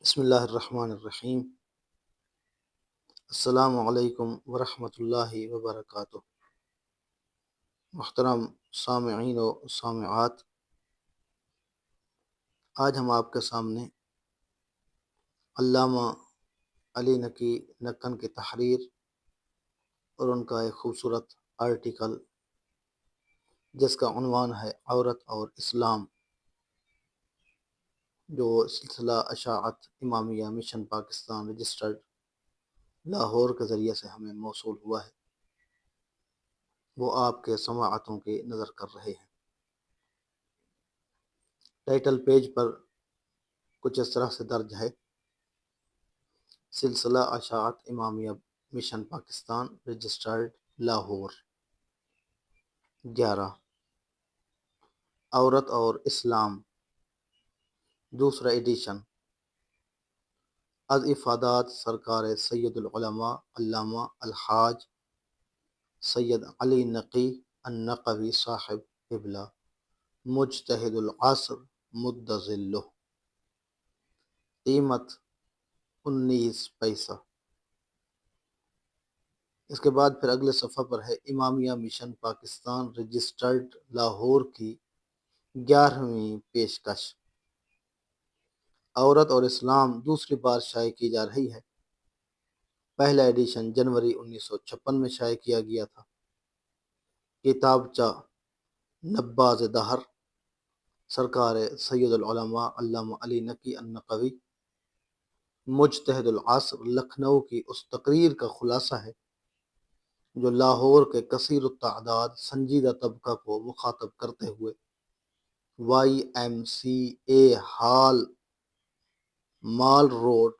بسم اللہ الرحمن الرحیم۔ السلام علیکم ورحمۃ اللہ وبرکاتہ۔ محترم سامعین و سامعات، آج ہم آپ کے سامنے علامہ علی نقی نکن کی تحریر اور ان کا ایک خوبصورت آرٹیکل جس کا عنوان ہے عورت اور اسلام، جو سلسلہ اشاعت امامیہ مشن پاکستان رجسٹرڈ لاہور کے ذریعے سے ہمیں موصول ہوا ہے، وہ آپ کے سماعتوں کی نظر کر رہے ہیں۔ ٹائٹل پیج پر کچھ اس طرح سے درج ہے: سلسلہ اشاعت امامیہ مشن پاکستان رجسٹرڈ لاہور 11 عورت اور اسلام، دوسرا ایڈیشن، از افادات سرکار سید العلماء علامہ الحاج سید علی نقی النقوی صاحب قبلہ مجتہد العصر مد ظلہ، قیمت 19 پیسہ۔ اس کے بعد پھر اگلے صفحہ پر ہے امامیہ مشن پاکستان رجسٹرڈ لاہور کی 11ویں پیشکش، عورت اور اسلام دوسری بار شائع کی جا رہی ہے۔ پہلا ایڈیشن جنوری 1956 میں شائع کیا گیا تھا۔ کتابچہ نباز دہر سرکار سید العلماء علامہ علی نقی النقوی مجتہد العصر لکھنؤ کی اس تقریر کا خلاصہ ہے جو لاہور کے کثیر التعداد سنجیدہ طبقہ کو مخاطب کرتے ہوئے وائی ایم سی اے ہال مال روڈ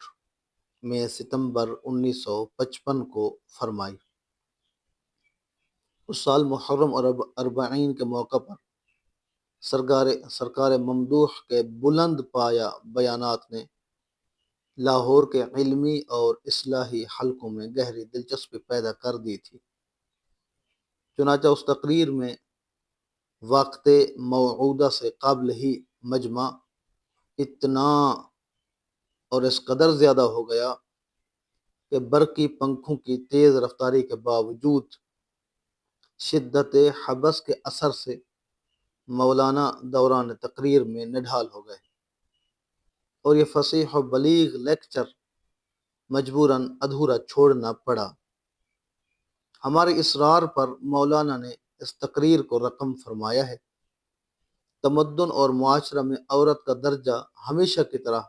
میں ستمبر 1955 کو فرمائی۔ اس سال محرم اور اربعین کے موقع پر سرکار ممدوح کے بلند پایہ بیانات نے لاہور کے علمی اور اصلاحی حلقوں میں گہری دلچسپی پیدا کر دی تھی۔ چنانچہ اس تقریر میں وقت موعودہ سے قبل ہی مجمع اتنا اور اس قدر زیادہ ہو گیا کہ برقی پنکھوں کی تیز رفتاری کے باوجود شدت حبس کے اثر سے مولانا دوران تقریر میں نڈھال ہو گئے اور یہ فصیح و بلیغ لیکچر مجبوراً ادھورا چھوڑنا پڑا۔ ہمارے اصرار پر مولانا نے اس تقریر کو رقم فرمایا ہے۔ تمدن اور معاشرہ میں عورت کا درجہ ہمیشہ کی طرح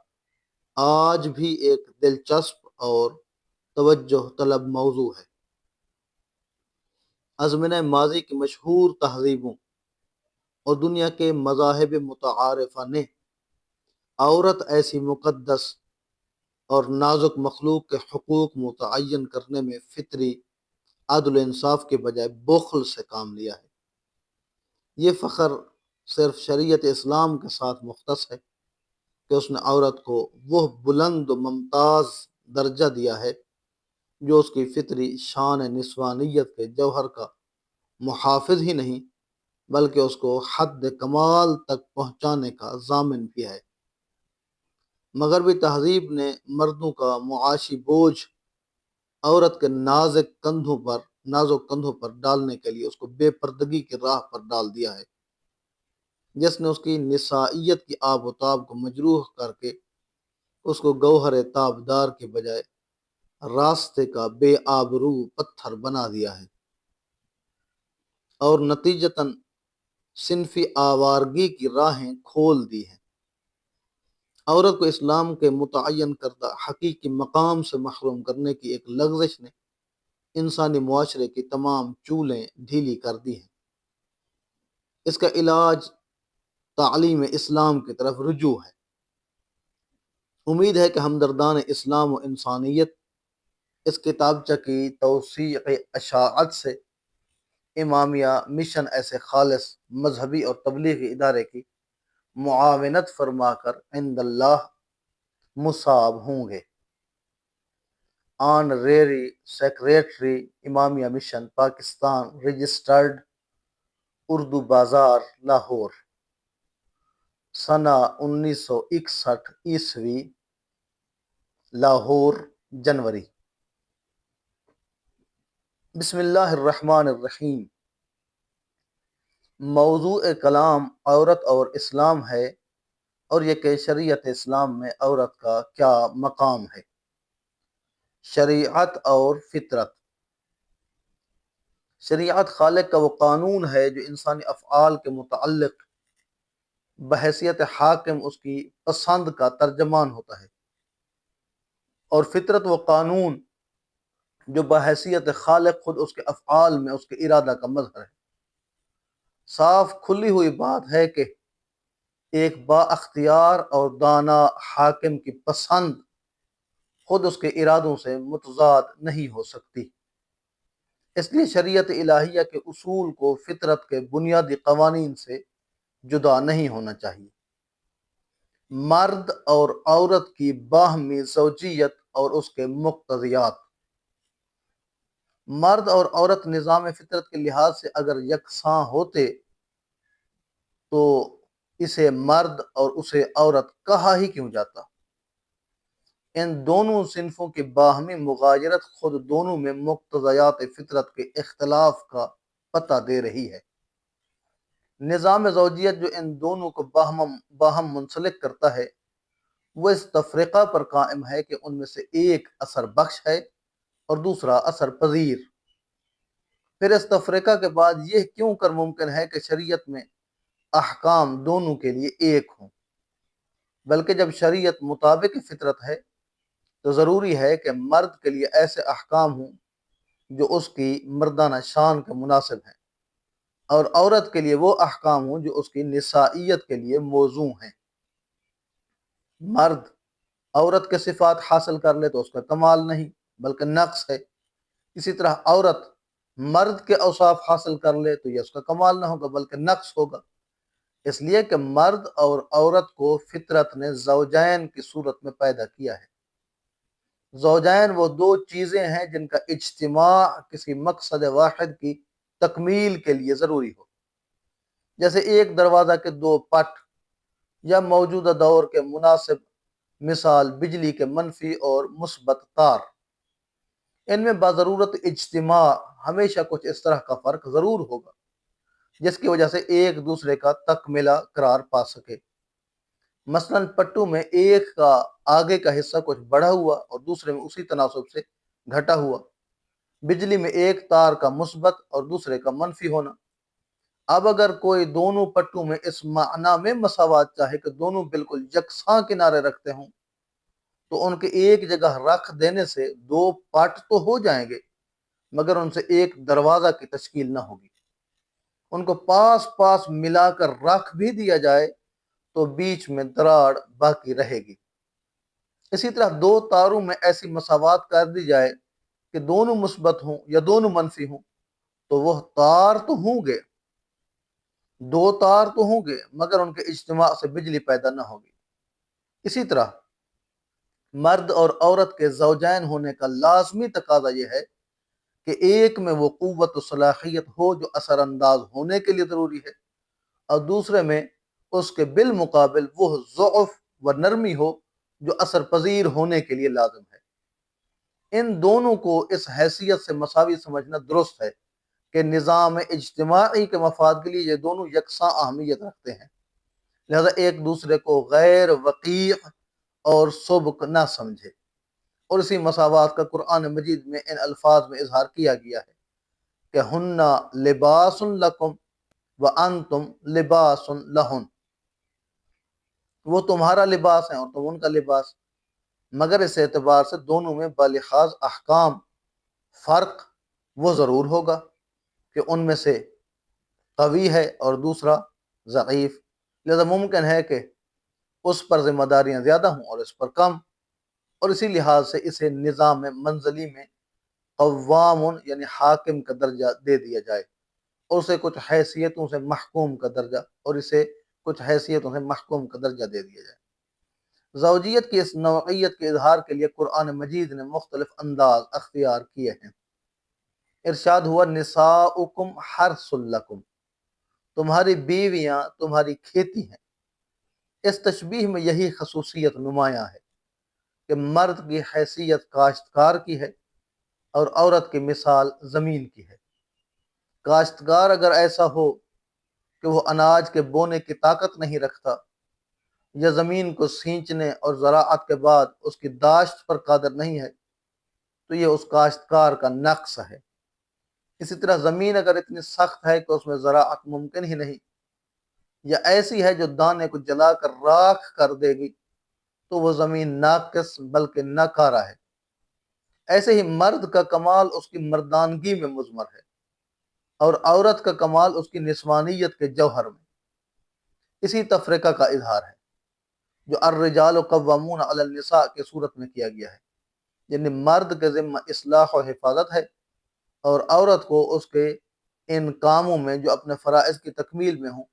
آج بھی ایک دلچسپ اور توجہ طلب موضوع ہے۔ ازمنہ ماضی کی مشہور تہذیبوں اور دنیا کے مذاہب متعارفہ نے عورت ایسی مقدس اور نازک مخلوق کے حقوق متعین کرنے میں فطری عدل و انصاف کے بجائے بخل سے کام لیا ہے۔ یہ فخر صرف شریعت اسلام کے ساتھ مختص ہے کہ اس نے عورت کو وہ بلند و ممتاز درجہ دیا ہے جو اس کی فطری شان نسوانیت کے جوہر کا محافظ ہی نہیں بلکہ اس کو حد کمال تک پہنچانے کا ضامن بھی ہے۔ مغربی تہذیب نے مردوں کا معاشی بوجھ عورت کے نازک کندھوں پر ڈالنے کے لیے اس کو بے پردگی کی راہ پر ڈال دیا ہے، جس نے اس کی نسائیت کی آب و تاب کو مجروح کر کے اس کو گوہر تابدار کے بجائے راستے کا بے آبرو پتھر بنا دیا ہے اور نتیجتاً صنفی آوارگی کی راہیں کھول دی ہیں۔ عورت کو اسلام کے متعین کردہ حقیقی مقام سے محروم کرنے کی ایک لغزش نے انسانی معاشرے کی تمام چولیں ڈھیلی کر دی ہیں۔ اس کا علاج تعلیم اسلام کی طرف رجوع ہے۔ امید ہے کہ ہمدردان اسلام و انسانیت اس کتابچہ کی توثیق اشاعت سے امامیہ مشن ایسے خالص مذہبی اور تبلیغی ادارے کی معاونت فرما کر عند اللہ مصاب ہوں گے۔ Honorary secretary امامیہ mission Pakistan registered Urdu بازار لاہور، سنہ 1961 عیسوی، لاہور، جنوری۔ بسم اللہ الرحمن الرحیم۔ موضوع کلام عورت اور اسلام ہے، اور یہ کہ شریعت اسلام میں عورت کا کیا مقام ہے۔ شریعت اور فطرت۔ شریعت خالق کا وہ قانون ہے جو انسانی افعال کے متعلق بحیثیت حاکم اس کی پسند کا ترجمان ہوتا ہے، اور فطرت وہ قانون جو بحیثیت خالق خود اس کے افعال میں اس کے ارادہ کا مظہر ہے۔ صاف کھلی ہوئی بات ہے کہ ایک با اختیار اور دانا حاکم کی پسند خود اس کے ارادوں سے متضاد نہیں ہو سکتی۔ اس لیے شریعت الہیہ کے اصول کو فطرت کے بنیادی قوانین سے جدا نہیں ہونا چاہیے۔ مرد اور عورت کی باہمی زوجیت اور اس کے مقتضیات۔ مرد اور عورت نظام فطرت کے لحاظ سے اگر یکساں ہوتے تو اسے مرد اور اسے عورت کہا ہی کیوں جاتا؟ ان دونوں صنفوں کی باہمی مغایرت خود دونوں میں مقتضیات فطرت کے اختلاف کا پتہ دے رہی ہے۔ نظام زوجیت جو ان دونوں کو باہم منسلک کرتا ہے وہ اس تفرقہ پر قائم ہے کہ ان میں سے ایک اثر بخش ہے اور دوسرا اثر پذیر۔ پھر اس تفرقہ کے بعد یہ کیوں کر ممکن ہے کہ شریعت میں احکام دونوں کے لیے ایک ہوں؟ بلکہ جب شریعت مطابق فطرت ہے تو ضروری ہے کہ مرد کے لیے ایسے احکام ہوں جو اس کی مردانہ شان کے مناسب ہیں، اور عورت کے لیے وہ احکام ہوں جو اس کی نسائیت کے لیے موزوں ہیں۔ مرد عورت کے صفات حاصل کر لے تو اس کا کمال نہیں بلکہ نقص ہے، اسی طرح عورت مرد کے اوصاف حاصل کر لے تو یہ اس کا کمال نہ ہوگا بلکہ نقص ہوگا۔ اس لیے کہ مرد اور عورت کو فطرت نے زوجین کی صورت میں پیدا کیا ہے۔ زوجین وہ دو چیزیں ہیں جن کا اجتماع کسی مقصد واحد کی تکمیل کے لیے ضروری ہو، جیسے ایک دروازہ کے دو پٹ، یا موجودہ دور کے مناسب مثال بجلی کے منفی اور مثبت تار۔ ان میں بضرورت اجتماع ہمیشہ کچھ اس طرح کا فرق ضرور ہوگا جس کی وجہ سے ایک دوسرے کا تکملہ قرار پا سکے۔ مثلاً پٹو میں ایک کا آگے کا حصہ کچھ بڑھا ہوا اور دوسرے میں اسی تناسب سے گھٹا ہوا۔ بجلی میں ایک تار کا مثبت اور دوسرے کا منفی ہونا۔ اب اگر کوئی دونوں پٹوں میں اس معنی میں مساوات چاہے کہ دونوں بالکل یکساں کنارے رکھتے ہوں تو ان کے ایک جگہ رکھ دینے سے دو پٹ تو ہو جائیں گے مگر ان سے ایک دروازہ کی تشکیل نہ ہوگی۔ ان کو پاس پاس ملا کر رکھ بھی دیا جائے تو بیچ میں دراڑ باقی رہے گی۔ اسی طرح دو تاروں میں ایسی مساوات کر دی جائے کہ دونوں مثبت ہوں یا دونوں منفی ہوں تو وہ تار تو ہوں گے، دو تار تو ہوں گے مگر ان کے اجتماع سے بجلی پیدا نہ ہوگی۔ اسی طرح مرد اور عورت کے زوجین ہونے کا لازمی تقاضا یہ ہے کہ ایک میں وہ قوت و صلاحیت ہو جو اثر انداز ہونے کے لیے ضروری ہے، اور دوسرے میں اس کے بالمقابل وہ ضعف و نرمی ہو جو اثر پذیر ہونے کے لیے لازم ہے۔ ان دونوں کو اس حیثیت سے مساوی سمجھنا درست ہے کہ نظام اجتماعی کے مفاد کے لیے یہ دونوں یکساں اہمیت رکھتے ہیں، لہذا ایک دوسرے کو غیر وقیع اور سبک نہ سمجھے۔ اور اسی مساوات کا قرآن مجید میں ان الفاظ میں اظہار کیا گیا ہے کہ ہن لباس لکم وانتم لباس لہن، وہ تمہارا لباس ہیں اور تم ان کا لباس، مگر اس اعتبار سے دونوں میں بالخاص احکام فرق وہ ضرور ہوگا کہ ان میں سے قوی ہے اور دوسرا ضعیف، لہذا ممکن ہے کہ اس پر ذمہ داریاں زیادہ ہوں اور اس پر کم، اور اسی لحاظ سے اسے نظام منزلی میں قوام یعنی حاکم کا درجہ دے دیا جائے، اور اسے کچھ حیثیتوں سے محکوم کا درجہ اور اسے کچھ حیثیتوں سے محکوم کا درجہ دے دیا جائے۔ زوجیت کی اس نوعیت کے اظہار کے لیے قرآن مجید نے مختلف انداز اختیار کیے ہیں۔ ارشاد ہوا نساؤکم حرث لکم، تمہاری بیویاں تمہاری کھیتی ہیں۔ اس تشبیہ میں یہی خصوصیت نمایاں ہے کہ مرد کی حیثیت کاشتکار کی ہے اور عورت کی مثال زمین کی ہے۔ کاشتکار اگر ایسا ہو کہ وہ اناج کے بونے کی طاقت نہیں رکھتا یا زمین کو سینچنے اور زراعت کے بعد اس کی داشت پر قادر نہیں ہے تو یہ اس کاشتکار کا نقص ہے۔ اسی طرح زمین اگر اتنی سخت ہے کہ اس میں زراعت ممکن ہی نہیں، یا ایسی ہے جو دانے کو جلا کر راکھ کر دے گی، تو وہ زمین ناقص بلکہ ناکارہ ہے۔ ایسے ہی مرد کا کمال اس کی مردانگی میں مضمر ہے اور عورت کا کمال اس کی نسوانیت کے جوہر میں۔ اسی تفرقہ کا اظہار ہے جو الرجال قوامون علی النساء کے صورت میں کیا گیا ہے، یعنی مرد کے ذمہ اصلاح و حفاظت ہے اور عورت کو اس کے ان کاموں میں جو اپنے فرائض کی تکمیل میں ہوں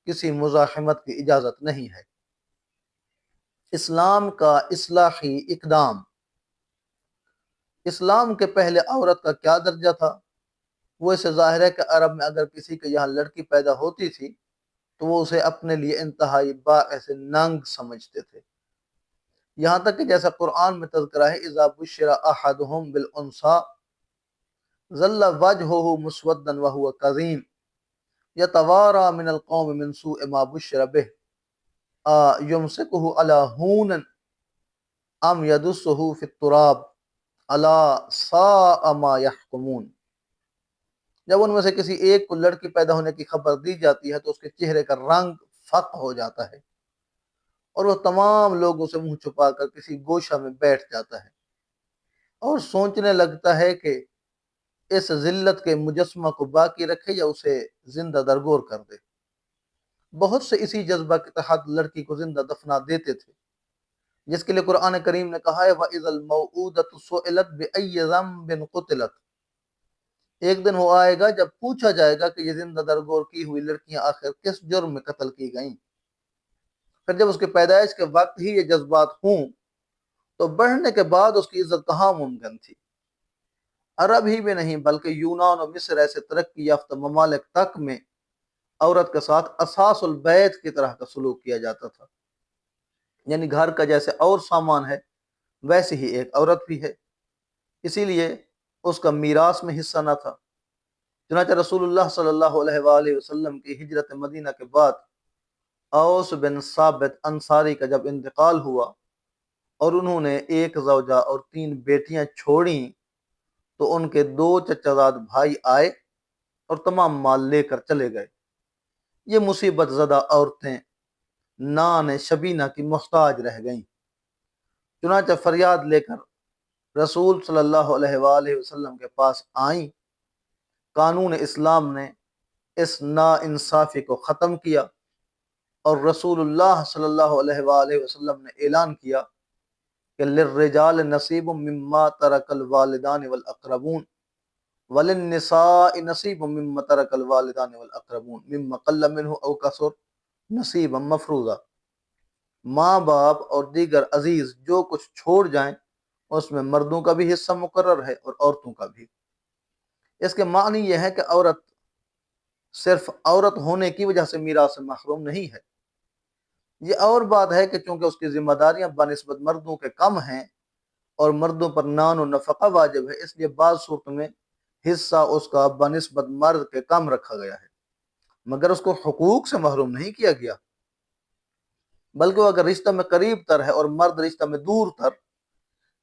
کسی مزاحمت کی اجازت نہیں ہے۔ اسلام کا اصلاحی اقدام۔ اسلام کے پہلے عورت کا کیا درجہ تھا؟ وہ اسے ظاہر ہے کہ عرب میں اگر کسی کے یہاں لڑکی پیدا ہوتی تھی تو وہ اسے اپنے لیے انتہائی باعث ننگ سمجھتے تھے، یہاں تک کہ جیسا قرآن میں تذکرہ ہے اذا بشر احدهم بالانثى ظل وجهه مسودا وهو كظيم يتوارى من القوم من سوء ما بشر به يمسكه على هون ام يدسه في التراب الا ساء ما يحكمون۔ جب ان میں سے کسی ایک کو لڑکی پیدا ہونے کی خبر دی جاتی ہے تو اس کے چہرے کا رنگ فق ہو جاتا ہے اور وہ تمام لوگوں سے منہ چھپا کر کسی گوشہ میں بیٹھ جاتا ہے اور سوچنے لگتا ہے کہ اس ذلت کے مجسمہ کو باقی رکھے یا اسے زندہ درگور کر دے۔ بہت سے اسی جذبہ کے تحت لڑکی کو زندہ دفنا دیتے تھے، جس کے لیے قرآن کریم نے کہا ہے وَإِذَا الْمَوْءُودَةُ سُئِلَتْ بِأَيِّ ذَنبٍ قُتِلَتْ۔ ایک دن وہ آئے گا جب پوچھا جائے گا کہ یہ زندہ درگور کی ہوئی لڑکیاں آخر کس جرم میں قتل کی گئیں۔ پھر جب اس کے پیدائش کے وقت ہی یہ جذبات ہوں تو بڑھنے کے بعد اس کی عزت کہاں ممکن تھی؟ عرب ہی میں نہیں بلکہ یونان و مصر ایسے ترقی یافتہ ممالک تک میں عورت کے ساتھ اساس البیت کی طرح کا سلوک کیا جاتا تھا، یعنی گھر کا جیسے اور سامان ہے ویسے ہی ایک عورت بھی ہے، اسی لیے اس کا میراث میں حصہ نہ تھا۔ چنانچہ رسول اللہ صلی اللہ علیہ وآلہ وسلم کی ہجرت مدینہ کے بعد اوس بن ثابت انصاری کا جب انتقال ہوا اور انہوں نے ایک زوجہ اور 3 بیٹیاں چھوڑیں تو ان کے 2 چچا زاد بھائی آئے اور تمام مال لے کر چلے گئے۔ یہ مصیبت زدہ عورتیں نان شبینہ کی محتاج رہ گئیں، چنانچہ فریاد لے کر رسول صلی اللہ علیہ وآلہ وسلم کے پاس آئیں۔ قانون اسلام نے اس نا انصافی کو ختم کیا اور رسول اللہ صلی اللہ علیہ وآلہ وسلم نے اعلان کیا کہ للرجال نصیب مما ترک الوالدان والاقربون وللنساء نصیب مما ترک الوالدان والاقربون مما قل منہ او کثر نصیبا مفروضا۔ ماں باپ اور دیگر عزیز جو کچھ چھوڑ جائیں اس میں مردوں کا بھی حصہ مقرر ہے اور عورتوں کا بھی۔ اس کے معنی یہ ہے کہ عورت صرف عورت ہونے کی وجہ سے میراث سے محروم نہیں ہے۔ یہ اور بات ہے کہ چونکہ اس کی ذمہ داریاں بنسبت مردوں کے کم ہیں اور مردوں پر نان و نفقہ واجب ہے، اس لیے بعض صورت میں حصہ اس کا بنسبت مرد کے کم رکھا گیا ہے، مگر اس کو حقوق سے محروم نہیں کیا گیا، بلکہ وہ اگر رشتہ میں قریب تر ہے اور مرد رشتہ میں دور تر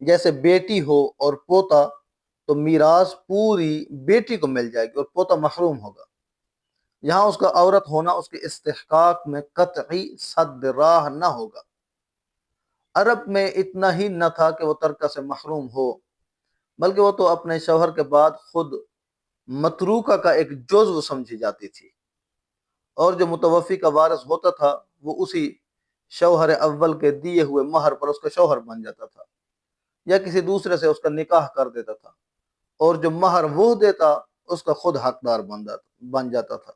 جیسے بیٹی ہو اور پوتا تو میراث پوری بیٹی کو مل جائے گی اور پوتا محروم ہوگا۔ یہاں اس کا عورت ہونا اس کے استحقاق میں قطعی سد راہ نہ ہوگا۔ عرب میں اتنا ہی نہ تھا کہ وہ ترکہ سے محروم ہو، بلکہ وہ تو اپنے شوہر کے بعد خود متروکہ کا ایک جزو سمجھی جاتی تھی، اور جو متوفی کا وارث ہوتا تھا وہ اسی شوہر اول کے دیے ہوئے مہر پر اس کا شوہر بن جاتا تھا یا کسی دوسرے سے اس کا نکاح کر دیتا تھا، اور جو مہر وہ دیتا اس کا خود حقدار بن جاتا تھا۔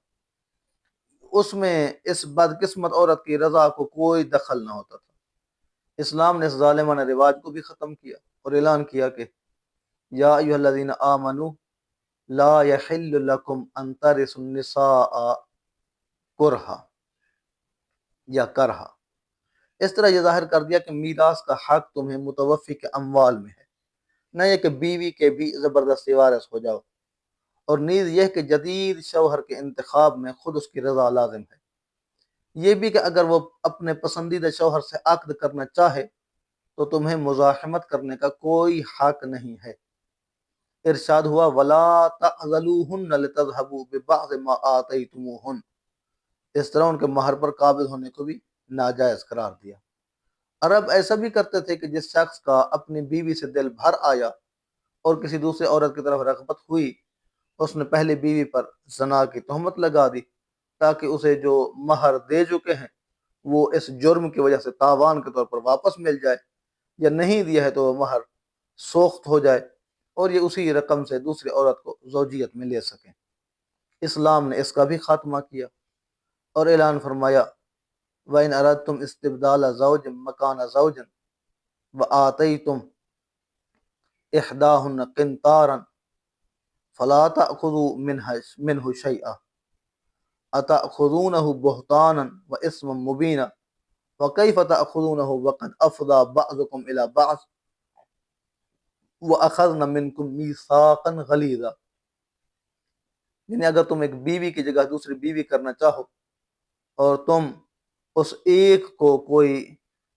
اس میں اس بدقسمت عورت کی رضا کو کوئی دخل نہ ہوتا تھا۔ اسلام نے اس ظالمانہ رواج کو بھی ختم کیا اور اعلان کیا کہ یا ایھا الذین آمنوا لا یحل لکم ان ترثوا النساء کرہا یا کرہا، اس طرح یہ ظاہر کر دیا کہ میراث کا حق تمہیں متوفی کے اموال میں ہے، نہ یہ کہ بیوی کے بھی زبردستی وارث ہو جاؤ، اور نیز یہ کہ جدید شوہر کے انتخاب میں خود اس کی رضا لازم ہے، یہ بھی کہ اگر وہ اپنے پسندیدہ شوہر سے عقد کرنا چاہے تو تمہیں مزاحمت کرنے کا کوئی حق نہیں ہے۔ ارشاد ہوا وَلَا تَعْضَلُوهُنَّ لِتَذْهَبُوا بِبَعْضِ مَا آتَيْتُمُوهُنَّ، اس طرح ان کے مہر پر قابض ہونے کو بھی ناجائز قرار دیا۔ عرب ایسا بھی کرتے تھے کہ جس شخص کا اپنی بیوی سے دل بھر آیا اور کسی دوسرے عورت کی طرف رغبت ہوئی، اس نے پہلی بیوی پر زنا کی تہمت لگا دی تاکہ اسے جو مہر دے چکے ہیں وہ اس جرم کی وجہ سے تاوان کے طور پر واپس مل جائے، یا نہیں دیا ہے تو وہ مہر سوخت ہو جائے اور یہ اسی رقم سے دوسری عورت کو زوجیت میں لے سکیں۔ اسلام نے اس کا بھی خاتمہ کیا اور اعلان فرمایا وَإِنْ أَرَدْتُمْ اسْتِبْدَالَ زَوْجٍ مَكَانَ زَوْجٍ وَآتَيْتُمْ إِحْدَاهُنَّ قِنْطَارًا فَلَا تَأْخُذُوا مِنْهُ شَيْئًا أَتَأْخُذُونَهُ بُهْتَانًا وَإِثْمًا مُبِينًا وَكَيْفَ تَأْخُذُونَهُ وَقَدْ أَفْضَىٰ بَعْضُكُمْ إِلَىٰ بَعْضٍ وَأَخَذْنَ مِنْكُمْ مِيثَاقًا غَلِيظًا، یعنی اگر تم ایک بیوی کی جگہ دوسری بیوی کرنا چاہو اور تم اس ایک کو کوئی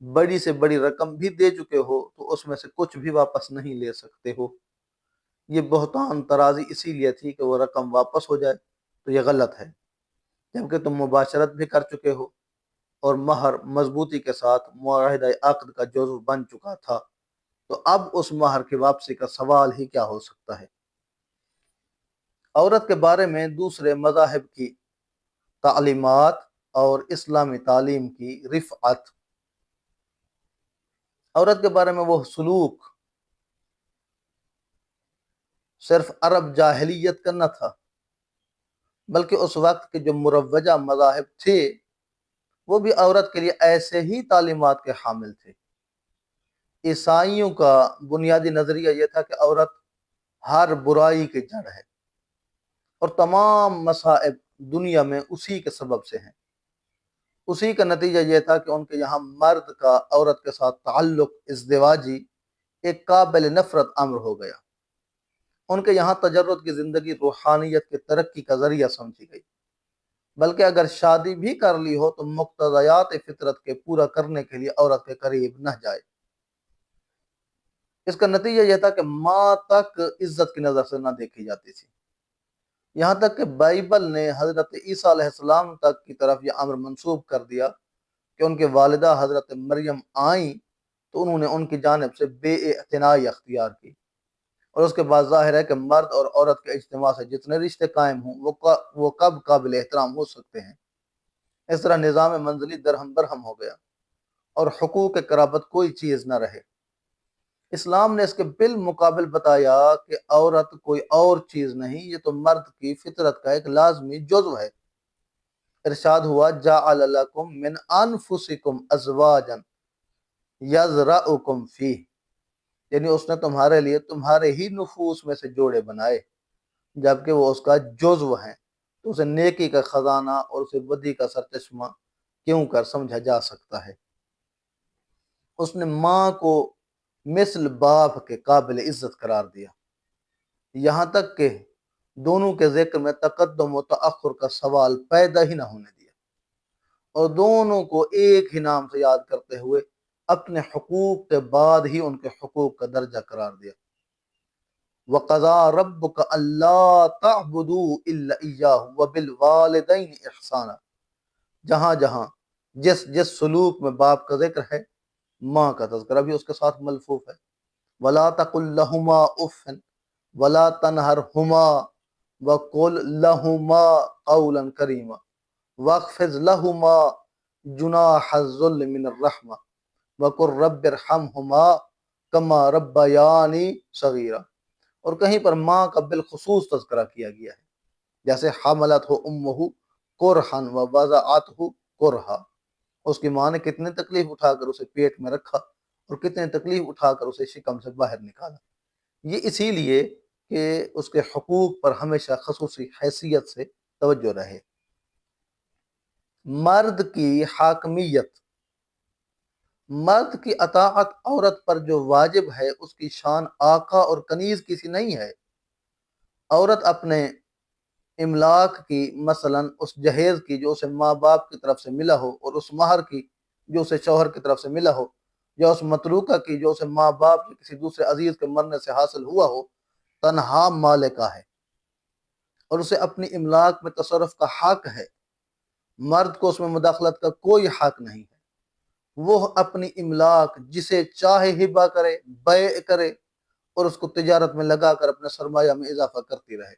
بڑی سے بڑی رقم بھی دے چکے ہو تو اس میں سے کچھ بھی واپس نہیں لے سکتے ہو۔ یہ بہتان ترازی اسی لیے تھی کہ وہ رقم واپس ہو جائے، تو یہ غلط ہے، جبکہ تم مباشرت بھی کر چکے ہو اور مہر مضبوطی کے ساتھ معاہدہ عقد کا جزو بن چکا تھا، تو اب اس مہر کی واپسی کا سوال ہی کیا ہو سکتا ہے۔ عورت کے بارے میں دوسرے مذاہب کی تعلیمات اور اسلامی تعلیم کی رفعت۔ عورت کے بارے میں وہ سلوک صرف عرب جاہلیت کا نہ تھا، بلکہ اس وقت کے جو مروجہ مذاہب تھے وہ بھی عورت کے لیے ایسے ہی تعلیمات کے حامل تھے۔ عیسائیوں کا بنیادی نظریہ یہ تھا کہ عورت ہر برائی کی جڑ ہے اور تمام مصائب دنیا میں اسی کے سبب سے ہیں۔ اسی کا نتیجہ یہ تھا کہ ان کے یہاں مرد کا عورت کے ساتھ تعلق ازدواجی ایک قابل نفرت امر ہو گیا۔ ان کے یہاں تجرد کی زندگی روحانیت کی ترقی کا ذریعہ سمجھی گئی، بلکہ اگر شادی بھی کر لی ہو تو مقتضیات فطرت کے پورا کرنے کے لیے عورت کے قریب نہ جائے۔ اس کا نتیجہ یہ تھا کہ ماں تک عزت کی نظر سے نہ دیکھی جاتی تھی، یہاں تک کہ بائبل نے حضرت عیسیٰ علیہ السلام تک کی طرف یہ امر منسوب کر دیا کہ ان کے والدہ حضرت مریم آئیں تو انہوں نے ان کی جانب سے بے اعتنائی اختیار کی، اور اس کے بعد ظاہر ہے کہ مرد اور عورت کے اجتماع سے جتنے رشتے قائم ہوں وہ کب قابل احترام ہو سکتے ہیں۔ اس طرح نظام منزلی درہم برہم ہو گیا اور حقوق قرابت کوئی چیز نہ رہے۔ اسلام نے اس کے بالمقابل بتایا کہ عورت کوئی اور چیز نہیں، یہ تو مرد کی فطرت کا ایک لازمی جزو ہے۔ ارشاد ہوا جعل لکم من انفسکم ازواجا یذرؤکم فیہ، یعنی اس نے تمہارے لیے تمہارے ہی نفوس میں سے جوڑے بنائے جبکہ وہ اس کا جزو ہیں، تو اسے نیکی کا خزانہ اور اسے بدی کا سرچشمہ کیوں کر سمجھا جا سکتا ہے۔ اس نے ماں کو مثل باپ کے قابل عزت قرار دیا، یہاں تک کہ دونوں کے ذکر میں تقدم و تأخر کا سوال پیدا ہی نہ ہونے دیا، اور دونوں کو ایک ہی نام سے یاد کرتے ہوئے اپنے حقوق کے بعد ہی ان کے حقوق کا درجہ قرار دیا۔ وَقَضَىٰ رَبُّكَ أَلَّا تَعْبُدُوا إِلَّا إِيَّاهُ وَبِالْوَالِدَيْنِ إِحْسَانًا، جہاں جہاں جس جس سلوک میں باپ کا ذکر ہے ماں کا تذکرہ بھی اس کے ساتھ ملفوف ہے۔ وَلَا تَقُل لَّهُمَا أُفٍّ وَلَا تَنْهَرْهُمَا وَقُل لَّهُمَا قَوْلًا كَرِيمًا وَاخْفِضْ لَهُمَا جُنَاحَ الذُّلِّ مِنَ الرَّحْمَةِ وَقُل رَّبِّ ارْحَمْهُمَا كَمَا رَبَّيَانِي صَغِيرًا، اور کہیں پر ماں کا بالخصوص تذکرہ کیا گیا ہے، جیسے حملتہ امہ کرہا ووضعتہ کرہا، اس کی ماں نے کتنی تکلیف اٹھا کر اسے پیٹ میں رکھا اور کتنی تکلیف اٹھا کر اسے شکم سے باہر نکالا، یہ اسی لیے کہ اس کے حقوق پر ہمیشہ خصوصی حیثیت سے توجہ رہے۔ مرد کی حاکمیت مرد کی اطاعت عورت پر جو واجب ہے اس کی شان آقا اور کنیز کسی نہیں ہے۔ عورت اپنے املاک کی، مثلا اس جہیز کی جو اسے ماں باپ کی طرف سے ملا ہو، اور اس مہر کی جو اسے شوہر کی طرف سے ملا ہو، یا اس متروکہ کی جو اسے ماں باپ یا کسی دوسرے عزیز کے مرنے سے حاصل ہوا ہو، تنہا مالکہ ہے اور اسے اپنی املاک میں تصرف کا حق ہے۔ مرد کو اس میں مداخلت کا کوئی حق نہیں ہے۔ وہ اپنی املاک جسے چاہے ہبہ کرے، بیع کرے اور اس کو تجارت میں لگا کر اپنے سرمایہ میں اضافہ کرتی رہے۔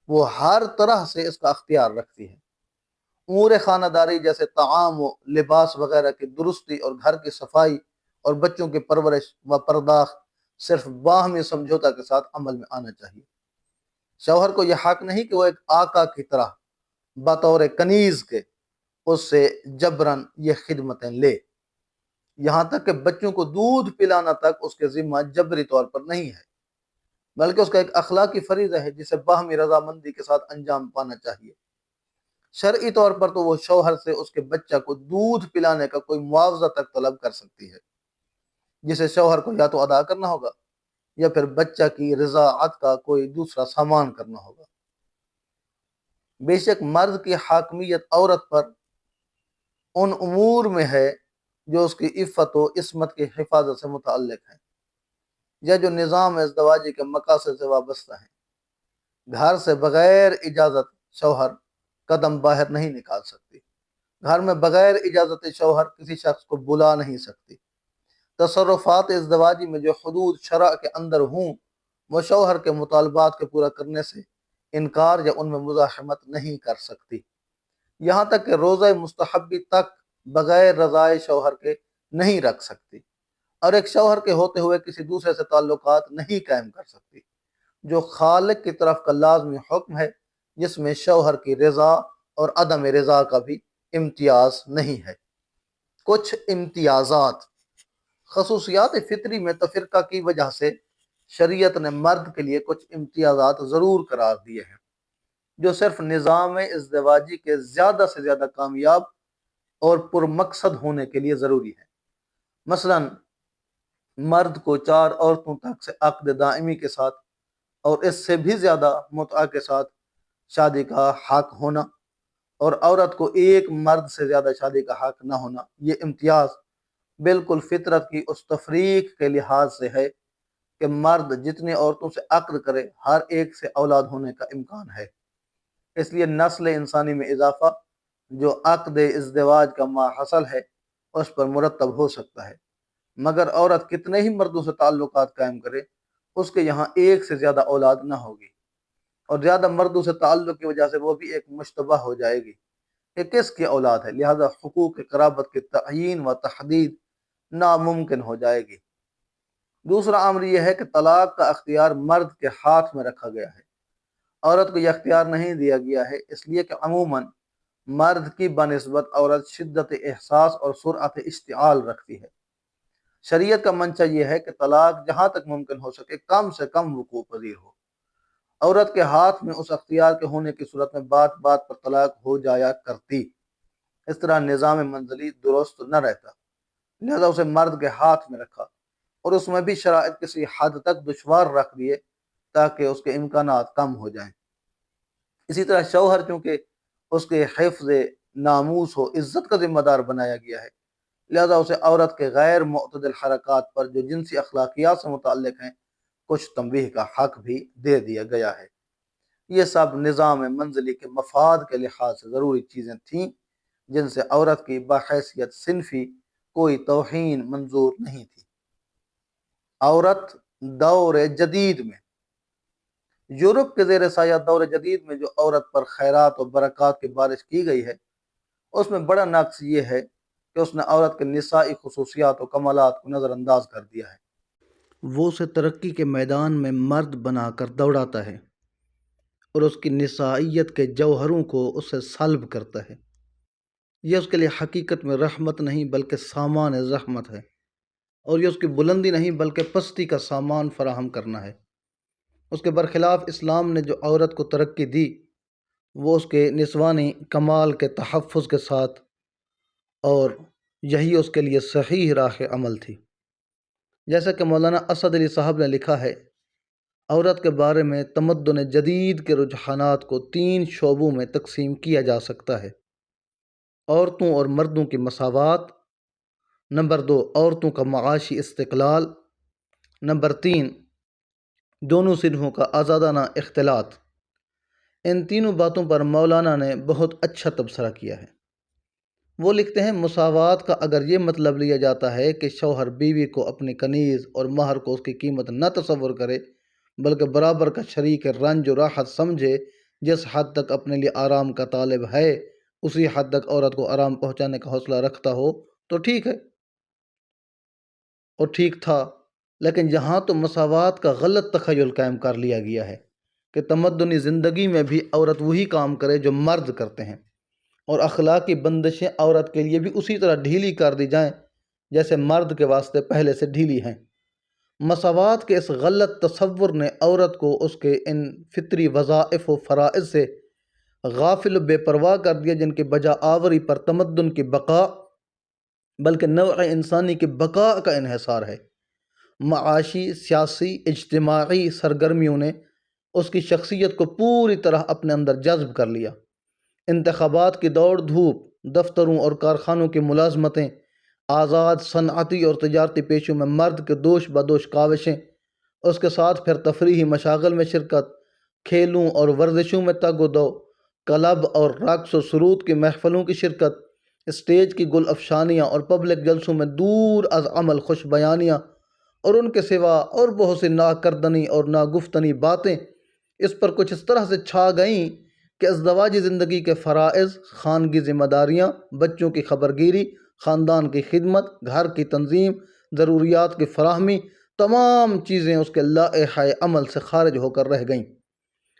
وہ ہر طرح سے اس کا اختیار رکھتی ہے۔ امور خانہ داری جیسے طعام و لباس وغیرہ کی درستی اور گھر کی صفائی اور بچوں کی پرورش و پرداخت صرف باہمی سمجھوتا کے ساتھ عمل میں آنا چاہیے۔ شوہر کو یہ حق نہیں کہ وہ ایک آقا کی طرح بطور کنیز کے اس سے جبراً یہ خدمتیں لے۔ یہاں تک کہ بچوں کو دودھ پلانا تک اس کے ذمہ جبری طور پر نہیں ہے، بلکہ اس کا ایک اخلاقی فریضہ ہے جسے باہمی رضامندی کے ساتھ انجام پانا چاہیے۔ شرعی طور پر تو وہ شوہر سے اس کے بچہ کو دودھ پلانے کا کوئی معاوضہ تک طلب کر سکتی ہے، جسے شوہر کو یا تو ادا کرنا ہوگا یا پھر بچہ کی رضاعت کا کوئی دوسرا سامان کرنا ہوگا۔ بے شک مرد کی حاکمیت عورت پر ان امور میں ہے جو اس کی عفت و عصمت کی حفاظت سے متعلق ہیں یا جو نظام ازدواجی کے مقاصد سے وابستہ ہیں۔ گھر سے بغیر اجازت شوہر قدم باہر نہیں نکال سکتی۔ گھر میں بغیر اجازت شوہر کسی شخص کو بلا نہیں سکتی۔ تصرفات ازدواجی میں جو حدود شرع کے اندر ہوں وہ شوہر کے مطالبات کے پورا کرنے سے انکار یا ان میں مزاحمت نہیں کر سکتی۔ یہاں تک کہ روزہ مستحبی تک بغیر رضائے شوہر کے نہیں رکھ سکتی، اور ایک شوہر کے ہوتے ہوئے کسی دوسرے سے تعلقات نہیں قائم کر سکتی، جو خالق کی طرف کا لازمی حکم ہے جس میں شوہر کی رضا اور عدم رضا کا بھی امتیاز نہیں ہے۔ کچھ امتیازات: خصوصیات فطری میں تفرقہ کی وجہ سے شریعت نے مرد کے لیے کچھ امتیازات ضرور قرار دیے ہیں جو صرف نظام ازدواجی کے زیادہ سے زیادہ کامیاب اور پرمقصد ہونے کے لیے ضروری ہے۔ مثلا مرد کو 4 عورتوں تک سے عقد دائمی کے ساتھ اور اس سے بھی زیادہ متعہ کے ساتھ شادی کا حق ہونا، اور عورت کو ایک مرد سے زیادہ شادی کا حق نہ ہونا، یہ امتیاز بالکل فطرت کی اس تفریق کے لحاظ سے ہے کہ مرد جتنی عورتوں سے عقد کرے ہر ایک سے اولاد ہونے کا امکان ہے۔ اس لیے نسل انسانی میں اضافہ جو عقد ازدواج کا ماحصل ہے اس پر مرتب ہو سکتا ہے، مگر عورت کتنے ہی مردوں سے تعلقات قائم کرے اس کے یہاں ایک سے زیادہ اولاد نہ ہوگی، اور زیادہ مردوں سے تعلق کی وجہ سے وہ بھی ایک مشتبہ ہو جائے گی کہ کس کی اولاد ہے، لہذا حقوق قرابت کی تعیین و تحدید ناممکن ہو جائے گی۔ دوسرا امر یہ ہے کہ طلاق کا اختیار مرد کے ہاتھ میں رکھا گیا ہے، عورت کو یہ اختیار نہیں دیا گیا ہے، اس لیے کہ عموماً مرد کی بنسبت عورت شدت احساس اور سرعت اشتعال رکھتی ہے۔ شریعت کا منشا یہ ہے کہ طلاق جہاں تک ممکن ہو سکے کم سے کم وقوع پذیر ہو۔ عورت کے ہاتھ میں اس اختیار کے ہونے کی صورت میں بات بات پر طلاق ہو جایا کرتی، اس طرح نظام منزلی درست نہ رہتا، لہذا اسے مرد کے ہاتھ میں رکھا اور اس میں بھی شرائط کسی حد تک دشوار رکھ دیے تاکہ اس کے امکانات کم ہو جائیں۔ اسی طرح شوہر چونکہ اس کے حفظ ناموس و عزت کا ذمہ دار بنایا گیا ہے، لہذا اسے عورت کے غیر معتدل حرکات پر جو جنسی اخلاقیات سے متعلق ہیں کچھ تنبیہ کا حق بھی دے دیا گیا ہے۔ یہ سب نظام منزلی کے مفاد کے لحاظ سے ضروری چیزیں تھیں جن سے عورت کی بحیثیت صنفی کوئی توہین منظور نہیں تھی۔ عورت دور جدید میں، یورپ کے زیر سایہ دور جدید میں جو عورت پر خیرات و برکات کی بارش کی گئی ہے اس میں بڑا نقص یہ ہے کہ اس نے عورت کے نسائی خصوصیات و کمالات کو نظر انداز کر دیا ہے۔ وہ اسے ترقی کے میدان میں مرد بنا کر دوڑاتا ہے اور اس کی نسائیت کے جوہروں کو اس سے سلب کرتا ہے۔ یہ اس کے لیے حقیقت میں رحمت نہیں بلکہ سامان رحمت ہے، اور یہ اس کی بلندی نہیں بلکہ پستی کا سامان فراہم کرنا ہے۔ اس کے برخلاف اسلام نے جو عورت کو ترقی دی وہ اس کے نسوانی کمال کے تحفظ کے ساتھ اور یہی اس کے لیے صحیح راہ عمل تھی۔ جیسا کہ مولانا اسد علی صاحب نے لکھا ہے، عورت کے بارے میں تمدن جدید کے رجحانات کو 3 شعبوں میں تقسیم کیا جا سکتا ہے: عورتوں اور مردوں کی مساوات، نمبر 2 عورتوں کا معاشی استقلال، نمبر 3 دونوں صنفوں کا آزادانہ اختلاط۔ ان تینوں باتوں پر مولانا نے بہت اچھا تبصرہ کیا ہے۔ وہ لکھتے ہیں، مساوات کا اگر یہ مطلب لیا جاتا ہے کہ شوہر بیوی کو اپنی کنیز اور مہر کو اس کی قیمت نہ تصور کرے بلکہ برابر کا شریک رنج و راحت سمجھے، جس حد تک اپنے لیے آرام کا طالب ہے اسی حد تک عورت کو آرام پہنچانے کا حوصلہ رکھتا ہو تو ٹھیک ہے اور ٹھیک تھا، لیکن یہاں تو مساوات کا غلط تخیل قائم کر لیا گیا ہے کہ تمدنی زندگی میں بھی عورت وہی کام کرے جو مرد کرتے ہیں، اور اخلاقی بندشیں عورت کے لیے بھی اسی طرح ڈھیلی کر دی جائیں جیسے مرد کے واسطے پہلے سے ڈھیلی ہیں۔ مساوات کے اس غلط تصور نے عورت کو اس کے ان فطری وظائف و فرائض سے غافل و بے پرواہ کر دیا جن کی بجا آوری پر تمدن کی بقا بلکہ نوع انسانی کی بقا کا انحصار ہے۔ معاشی، سیاسی، اجتماعی سرگرمیوں نے اس کی شخصیت کو پوری طرح اپنے اندر جذب کر لیا۔ انتخابات کی دوڑ دھوپ، دفتروں اور کارخانوں کی ملازمتیں، آزاد صنعتی اور تجارتی پیشوں میں مرد کے دوش بدوش کاوشیں، اس کے ساتھ پھر تفریحی مشاغل میں شرکت، کھیلوں اور ورزشوں میں تگ و دو، کلب اور رقص و سرود کی محفلوں کی شرکت، اسٹیج کی گل افشانیاں اور پبلک جلسوں میں دور از عمل خوش بیانیاں، اور ان کے سوا اور بہت سی ناکردنی اور ناگفتنی باتیں اس پر کچھ اس طرح سے چھا گئیں کہ ازدواجی زندگی کے فرائض، خانگی ذمہ داریاں، بچوں کی خبرگیری، خاندان کی خدمت، گھر کی تنظیم، ضروریات کی فراہمی، تمام چیزیں اس کے لائحہ عمل سے خارج ہو کر رہ گئیں،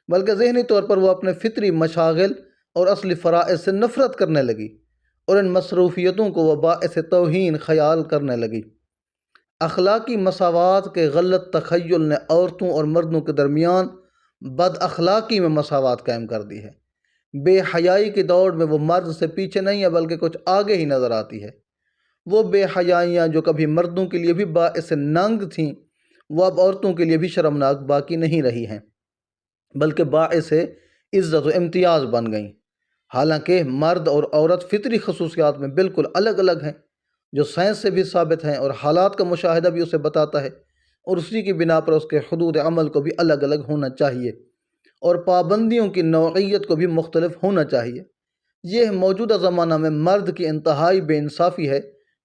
بلکہ ذہنی طور پر وہ اپنے فطری مشاغل اور اصلی فرائض سے نفرت کرنے لگی اور ان مصروفیتوں کو وہ باعث توہین خیال کرنے لگی۔ اخلاقی مساوات کے غلط تخیل نے عورتوں اور مردوں کے درمیان بد اخلاقی میں مساوات قائم کر دی ہے۔ بے حیائی کی دوڑ میں وہ مرد سے پیچھے نہیں ہے بلکہ کچھ آگے ہی نظر آتی ہے۔ وہ بے حیائیاں جو کبھی مردوں کے لیے بھی باعث ننگ تھیں، وہ اب عورتوں کے لیے بھی شرمناک باقی نہیں رہی ہیں بلکہ باعث عزت و امتیاز بن گئیں۔ حالانکہ مرد اور عورت فطری خصوصیات میں بالکل الگ الگ ہیں، جو سائنس سے بھی ثابت ہیں اور حالات کا مشاہدہ بھی اسے بتاتا ہے، اور اسی کی بنا پر اس کے حدود عمل کو بھی الگ الگ ہونا چاہیے اور پابندیوں کی نوعیت کو بھی مختلف ہونا چاہیے۔ یہ موجودہ زمانہ میں مرد کی انتہائی بے انصافی ہے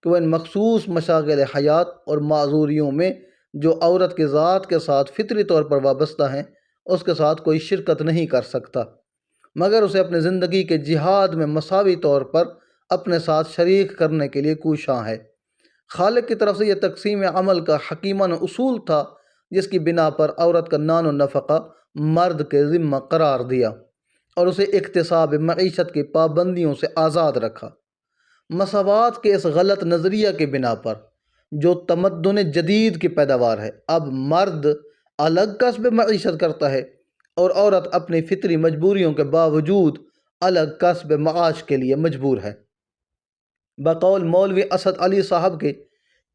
کہ وہ ان مخصوص مشاغل حیات اور معذوریوں میں جو عورت کی ذات کے ساتھ فطری طور پر وابستہ ہیں اس کے ساتھ کوئی شرکت نہیں کر سکتا، مگر اسے اپنی زندگی کے جہاد میں مساوی طور پر اپنے ساتھ شریک کرنے کے لیے کوشاں ہے۔ خالق کی طرف سے یہ تقسیم عمل کا حکیمانہ اصول تھا جس کی بنا پر عورت کا نان و نفقہ مرد کے ذمہ قرار دیا اور اسے اکتساب معیشت کی پابندیوں سے آزاد رکھا۔ مساوات کے اس غلط نظریہ کی بنا پر جو تمدن جدید کی پیداوار ہے، اب مرد الگ کسب معیشت کرتا ہے اور عورت اپنی فطری مجبوریوں کے باوجود الگ کسب معاش کے لیے مجبور ہے۔ بقول مولوی اسد علی صاحب کے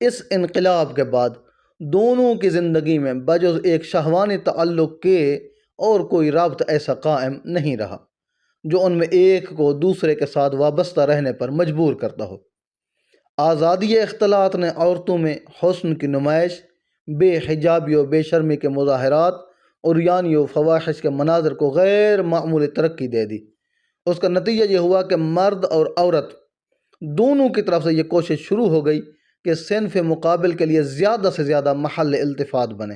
اس انقلاب کے بعد دونوں کی زندگی میں بجز ایک شہوانی تعلق کے اور کوئی رابط ایسا قائم نہیں رہا جو ان میں ایک کو دوسرے کے ساتھ وابستہ رہنے پر مجبور کرتا ہو۔ آزادی اختلاط نے عورتوں میں حسن کی نمائش، بے حجابی و بے شرمی کے مظاہرات اور عریانی و فواحش کے مناظر کو غیر معمولی ترقی دے دی۔ اس کا نتیجہ یہ ہوا کہ مرد اور عورت دونوں کی طرف سے یہ کوشش شروع ہو گئی کہ صنف مقابل کے لیے زیادہ سے زیادہ محل التفات بنے۔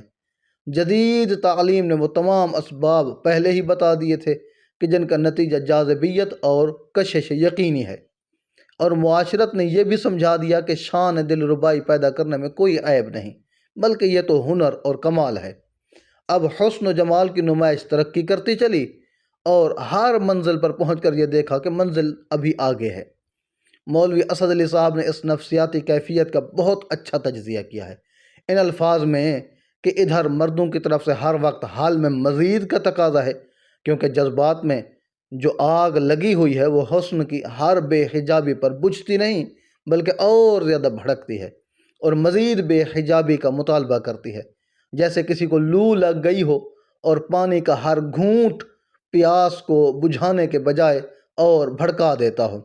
جدید تعلیم نے وہ تمام اسباب پہلے ہی بتا دیے تھے کہ جن کا نتیجہ جاذبیت اور کشش یقینی ہے، اور معاشرت نے یہ بھی سمجھا دیا کہ شان دل ربائی پیدا کرنے میں کوئی عیب نہیں بلکہ یہ تو ہنر اور کمال ہے۔ اب حسن و جمال کی نمائش ترقی کرتی چلی اور ہر منزل پر پہنچ کر یہ دیکھا کہ منزل ابھی آگے ہے۔ مولوی اسد علی صاحب نے اس نفسیاتی کیفیت کا بہت اچھا تجزیہ کیا ہے ان الفاظ میں کہ ادھر مردوں کی طرف سے ہر وقت حال میں مزید کا تقاضا ہے، کیونکہ جذبات میں جو آگ لگی ہوئی ہے وہ حسن کی ہر بے حجابی پر بجھتی نہیں بلکہ اور زیادہ بھڑکتی ہے اور مزید بے حجابی کا مطالبہ کرتی ہے، جیسے کسی کو لو لگ گئی ہو اور پانی کا ہر گھونٹ پیاس کو بجھانے کے بجائے اور بھڑکا دیتا ہو۔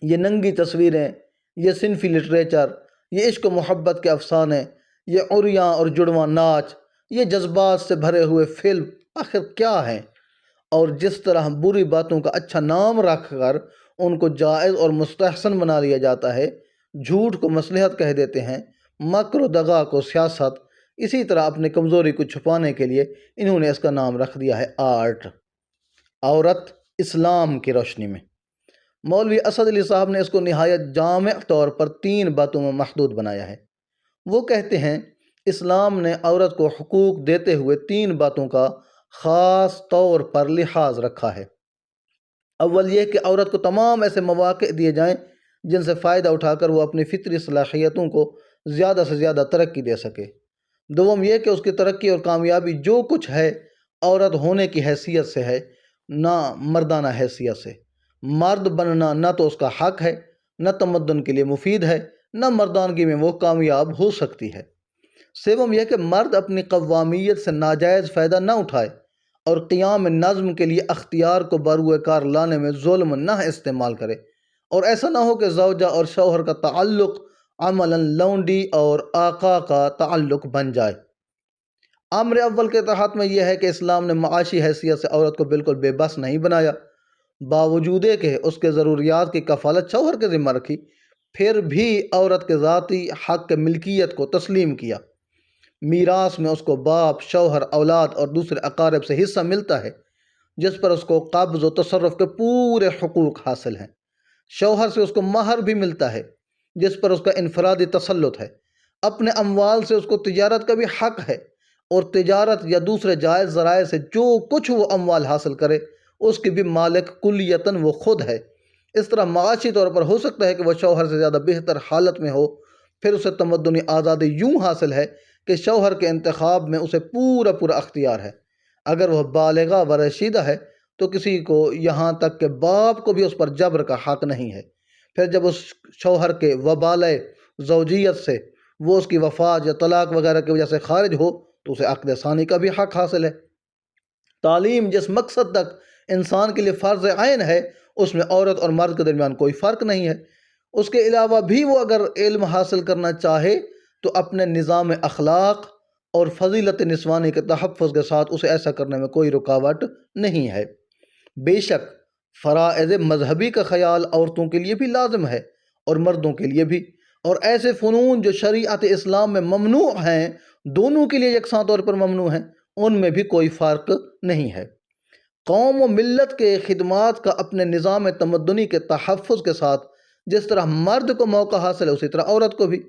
یہ ننگی تصویریں، یہ صنفی لٹریچر، یہ عشق و محبت کے افسانے، یہ عریاں اور جڑواں ناچ، یہ جذبات سے بھرے ہوئے فلم آخر کیا ہیں؟ اور جس طرح بری باتوں کا اچھا نام رکھ کر ان کو جائز اور مستحسن بنا لیا جاتا ہے، جھوٹ کو مصلحت کہہ دیتے ہیں، مکر و دغا کو سیاست، اسی طرح اپنی کمزوری کو چھپانے کے لیے انہوں نے اس کا نام رکھ دیا ہے آرٹ۔ عورت اسلام کی روشنی میں، مولوی اسد علی صاحب نے اس کو نہایت جامع طور پر 3 باتوں میں محدود بنایا ہے۔ وہ کہتے ہیں اسلام نے عورت کو حقوق دیتے ہوئے 3 باتوں کا خاص طور پر لحاظ رکھا ہے۔ اول یہ کہ عورت کو تمام ایسے مواقع دیے جائیں جن سے فائدہ اٹھا کر وہ اپنی فطری صلاحیتوں کو زیادہ سے زیادہ ترقی دے سکے۔ دوم یہ کہ اس کی ترقی اور کامیابی جو کچھ ہے عورت ہونے کی حیثیت سے ہے، نہ مردانہ حیثیت سے۔ مرد بننا نہ تو اس کا حق ہے، نہ تمدن کے لیے مفید ہے، نہ مردانگی میں وہ کامیاب ہو سکتی ہے۔ سوم یہ کہ مرد اپنی قوامیت سے ناجائز فائدہ نہ اٹھائے اور قیام نظم کے لیے اختیار کو بروئے کار لانے میں ظلم نہ استعمال کرے، اور ایسا نہ ہو کہ زوجہ اور شوہر کا تعلق عملاً لونڈی اور آقا کا تعلق بن جائے۔ امر اول کے تحت میں یہ ہے کہ اسلام نے معاشی حیثیت سے عورت کو بالکل بے بس نہیں بنایا، باوجود کہ اس کے ضروریات کی کفالت شوہر کے ذمہ رکھی، پھر بھی عورت کے ذاتی حق ملکیت کو تسلیم کیا۔ میراث میں اس کو باپ، شوہر، اولاد اور دوسرے اقارب سے حصہ ملتا ہے، جس پر اس کو قبض و تصرف کے پورے حقوق حاصل ہیں۔ شوہر سے اس کو مہر بھی ملتا ہے، جس پر اس کا انفرادی تسلط ہے۔ اپنے اموال سے اس کو تجارت کا بھی حق ہے، اور تجارت یا دوسرے جائز ذرائع سے جو کچھ وہ اموال حاصل کرے اس کی بھی مالک کلیتاً وہ خود ہے۔ اس طرح معاشی طور پر ہو سکتا ہے کہ وہ شوہر سے زیادہ بہتر حالت میں ہو، پھر اسے تمدنی آزادی یوں حاصل ہے کہ شوہر کے انتخاب میں اسے پورا پورا اختیار ہے۔ اگر وہ بالغہ و رشیدہ ہے تو کسی کو، یہاں تک کہ باپ کو بھی اس پر جبر کا حق نہیں ہے۔ پھر جب اس شوہر کے وبالۂ زوجیت سے وہ اس کی وفات یا طلاق وغیرہ کی وجہ سے خارج ہو تو اسے عقد ثانی کا بھی حق حاصل ہے۔ تعلیم جس مقصد تک انسان کے لیے فرض عین ہے، اس میں عورت اور مرد کے درمیان کوئی فرق نہیں ہے۔ اس کے علاوہ بھی وہ اگر علم حاصل کرنا چاہے تو اپنے نظام اخلاق اور فضیلت نسوانی کے تحفظ کے ساتھ اسے ایسا کرنے میں کوئی رکاوٹ نہیں ہے۔ بے شک فرائض مذہبی کا خیال عورتوں کے لیے بھی لازم ہے اور مردوں کے لیے بھی، اور ایسے فنون جو شریعت اسلام میں ممنوع ہیں، دونوں کے لیے یکساں طور پر ممنوع ہیں، ان میں بھی کوئی فرق نہیں ہے۔ قوم و ملت کے خدمات کا اپنے نظام تمدنی کے تحفظ کے ساتھ جس طرح مرد کو موقع حاصل ہے اسی طرح عورت کو بھی۔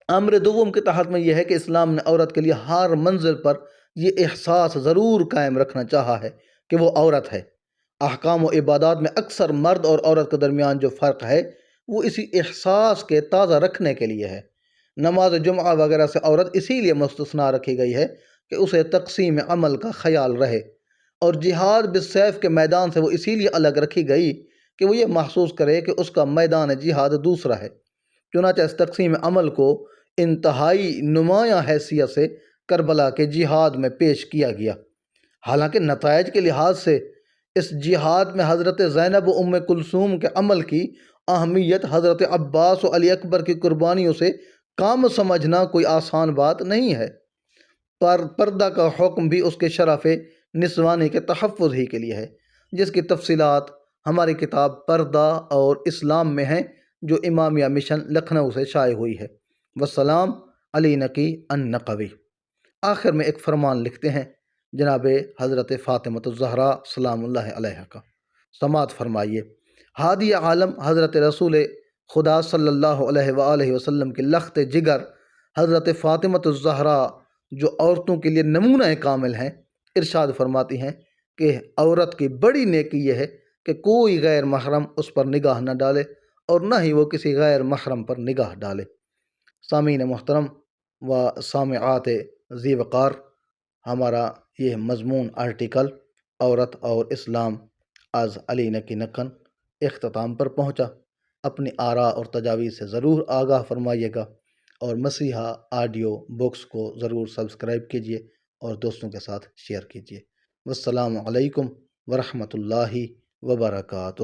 امر دوم کے تحت میں یہ ہے کہ اسلام نے عورت کے لیے ہر منزل پر یہ احساس ضرور قائم رکھنا چاہا ہے کہ وہ عورت ہے۔ احکام و عبادات میں اکثر مرد اور عورت کے درمیان جو فرق ہے وہ اسی احساس کے تازہ رکھنے کے لیے ہے۔ نماز جمعہ وغیرہ سے عورت اسی لیے مستثنیٰ رکھی گئی ہے کہ اسے تقسیم عمل کا خیال رہے، اور جہاد بالسیف کے میدان سے وہ اسی لیے الگ رکھی گئی کہ وہ یہ محسوس کرے کہ اس کا میدان جہاد دوسرا ہے۔ چنانچہ اس تقسیم عمل کو انتہائی نمایاں حیثیت سے کربلا کے جہاد میں پیش کیا گیا۔ حالانکہ نتائج کے لحاظ سے اس جہاد میں حضرت زینب و ام کلثوم کے عمل کی اہمیت حضرت عباس و علی اکبر کی قربانیوں سے کم سمجھنا کوئی آسان بات نہیں ہے۔ پر پردہ کا حکم بھی اس کے شرف نسوانی کے تحفظ ہی کے لیے ہے، جس کی تفصیلات ہماری کتاب پردہ اور اسلام میں ہیں، جو امامیہ مشن لکھنؤ سے شائع ہوئی ہے۔ والسلام علی نقی النقوی۔ آخر میں ایک فرمان لکھتے ہیں جناب حضرت فاطمۃ الزہرا سلام اللہ علیہا کا۔ سماعت فرمائیے۔ ہادی عالم حضرت رسول خدا صلی اللہ علیہ وآلہ وسلم کی لخت جگر حضرت فاطمۃ الزہرا جو عورتوں کے لیے نمونہ کامل ہیں، ارشاد فرماتی ہیں کہ عورت کی بڑی نیکی یہ ہے کہ کوئی غیر محرم اس پر نگاہ نہ ڈالے اور نہ ہی وہ کسی غیر محرم پر نگاہ ڈالے۔ سامعین محترم و سامعات ذی وقار، ہمارا یہ مضمون آرٹیکل عورت اور اسلام از علی نقی نکن اختتام پر پہنچا۔ اپنی آراء اور تجاویز سے ضرور آگاہ فرمائیے گا، اور مسیحا آڈیو بکس کو ضرور سبسکرائب کیجیے اور دوستوں کے ساتھ شیئر کیجیے۔ والسلام علیکم ورحمۃ اللہ وبرکاتہ۔